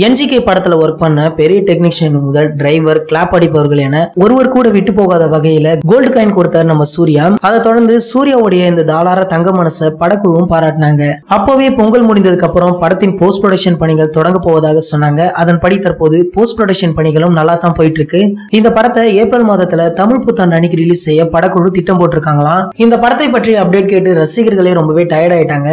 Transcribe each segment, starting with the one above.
NGK படத்துல work பண்ண பெரிய டெக்னீஷியன் முதல் டிரைவர் கிளாப் அடிப்பவர்கள் என ஒருவர் கூட விட்டு போகாத வகையில கோல்டு காயின் கொடுத்தார் நம்ம சூர்யா. அதை தொடர்ந்து சூர்யாவுடைய இந்த தாளார தங்க மனசை படக்குழுவும் பாராட்டினாங்க. அப்பவே பொங்கல் முடிந்ததுக்கு அப்புறம் படத்தின் போஸ்ட் ப்ரொடக்ஷன் பணிகள் தொடங்க போவதாக சொன்னாங்க. அதன்படி தற்போது போஸ்ட் ப்ரொடக்ஷன் பணிகளும் நல்லா தான் போயிட்டு இருக்கு. இந்த படத்தை ஏப்ரல் மாதத்துல தமிழ் புத்தாண்டு அன்னைக்கு ரிலீஸ் செய்ய படக்குழு திட்டம் போட்டிருக்காங்களாம். இந்த படத்தை பற்றி அப்டேட் கேட்டு ரசிகர்களே ரொம்பவே டயர்ட் ஆயிட்டாங்க.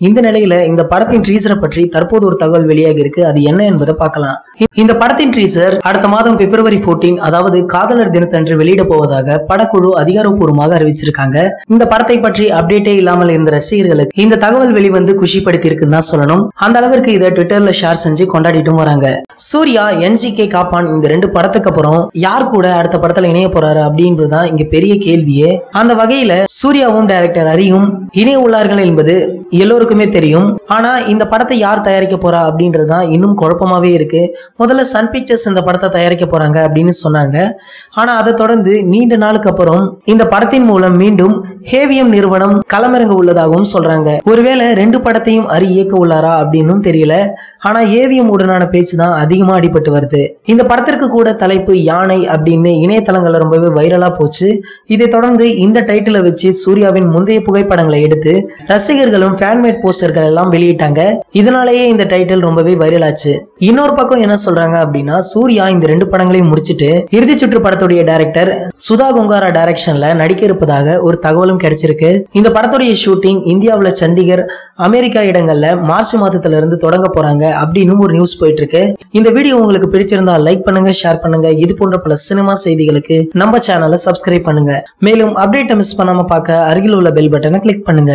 இந்த நிலையில இந்த படத்தின் ட்ரீசரை பற்றி தற்போது ஒரு தகவல் வெளியாகி இருக்கு. அது என்ன என்பதை பார்க்கலாம். இந்த படத்தின் ட்ரீசர் அடுத்த மாதம் பிப்ரவரி 14 அதாவது காதலர் தினத்தன்று வெளியிட போவதாக படக்குழு அதிகாரப்பூர்வமாக அறிவிச்சிருக்காங்க. இந்த படத்தை பற்றி அப்டேட்டே இல்லாமல் இருந்த ரசிகர்களுக்கு இந்த தகவல் வெளிவந்து குஷிப்படுத்தி இருக்குன்னு தான் சொல்லணும். அந்த அளவிற்கு இதை ட்விட்டர்ல ஷேர் செஞ்சு கொண்டாடிட்டும் வராங்க. சூர்யா, என்ஜிகே, காப்பான் இந்த 2 படத்துக்கு அப்புறம் யார் கூட அடுத்த படத்துல இணைய போறாரு அப்படின்றதுதான் இங்க பெரிய கேள்வியே. அந்த வகையில சூர்யாவும் டைரக்டர் ஹரியும் இணைய உள்ளார்கள் என்பது எல்லோருக்குமே தெரியும். ஆனா இந்த படத்தை யார் தயாரிக்க போறா அப்படின்றதுதான் இன்னும் குழப்பமாவே இருக்கு. முதல்ல சன் பிக்சர்ஸ் இந்த படத்தை தயாரிக்க போறாங்க அப்படின்னு சொன்னாங்க. ஆனா அதை தொடர்ந்து நீண்ட நாளுக்கு அப்புறம் இந்த படத்தின் மூலம் மீண்டும் ஹேவியம் நிறுவனம் களமிறங்க உள்ளதாகவும் சொல்றாங்க. ஒருவேளை 2 படத்தையும் ஹரி இயக்க உள்ளாரா அப்படின்னு தெரியல. ஆனா ஏவிஎம் உடனான பேச்சு தான் அதிகமா அடிபட்டு வருது. இந்த படத்திற்கு கூட தலைப்பு யானை அப்படின்னு இணையதளங்கள்ல ரொம்பவே வைரலா போச்சு. இதை தொடர்ந்து இந்த டைட்டிலை வச்சு சூர்யாவின் முந்தைய புகைப்படங்களை எடுத்து ரசிகர்களும் ஃபேன்மேட் போஸ்டர்கள் எல்லாம் வெளியிட்டாங்க. இதனாலேயே இந்த டைட்டில் ரொம்பவே வைரல் ஆச்சு. இன்னொரு பக்கம் என்ன சொல்றாங்க அப்படின்னா, சூர்யா இந்த 2 படங்களையும் முடிச்சிட்டு இறுதி சுற்று படத்துடைய டைரக்டர் சுதா கொங்காரா டைரக்ஷன்ல நடிக்க இருப்பதாக ஒரு தகவலும் கிடைச்சிருக்கு. இந்த படத்துடைய ஷூட்டிங் இந்தியாவுல சண்டிகர், அமெரிக்கா இடங்கள்ல மார்ச் மாதத்துல இருந்து தொடங்க போறாங்க அப்படின்னு ஒரு நியூஸ் போயிட்டு இருக்கு. இந்த வீடியோ உங்களுக்கு பிடிச்சிருந்தா லைக் பண்ணுங்க, ஷேர் பண்ணுங்க. இது போன்ற பல சினிமா செய்திகளுக்கு நம்ம சேனலை சப்ஸ்கிரைப் பண்ணுங்க. மேலும் அப்டேட்டை மிஸ் பண்ணாம பார்க்க அருகில் உள்ள பெல் பட்டனை கிளிக் பண்ணுங்க.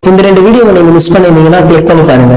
இந்த 2 வீடியோவை நீங்க மிஸ் பண்ணிருந்தீங்கன்னா கிளிக் பண்ணி பாருங்க.